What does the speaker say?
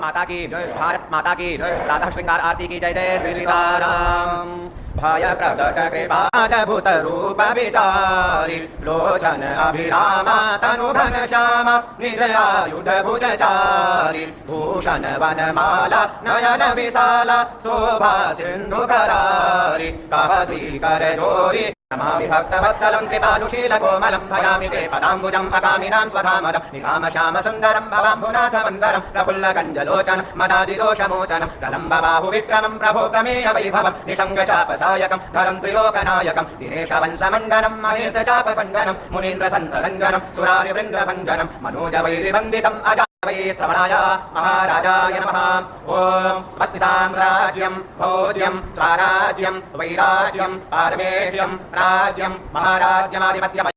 माता की भारत माता की प्रातः श्रृंगार आरती की जय जय श्री सीताराम। भाय प्रगट कृपादभूत रूप विचारी लोचन अभिरामा तनुधन श्यामा निजयायुध भुजचारी भूषण वनमाला नयन विशाला शोभा सिन्धुकरारी कहती कर जोरी नमामि भक्तवत्सलं कृपानुशील कोमलं भजामि ते पदाम्बुजम् अकामिनां स्वधामदं निकाम श्याम सुन्दरं भवाम्बुनाथ वन्दरं प्रफुल्लकञ्जलोचनं मदादिदोषमोचनं प्रलम्बबाहु विक्रमं प्रभो प्रमेय वैभवं निशङ्गचापसायकं धरं त्रिलोकनायकं दिनेशवंशमण्डनं महेशचापखण्डनं मुनीन्द्रसन्तरञ्जनं सुरारिवृन्दभञ्जनं मनोजवैरिवन्दितम् अजा वै श्रवणाय महाराजाय नमः। ओम स्वस्ति साम्राज्यं भोज्यं स्वराज्यं वैराज्यं पारमेष्यं राज्यं महाराज्यमाधिपत्यम्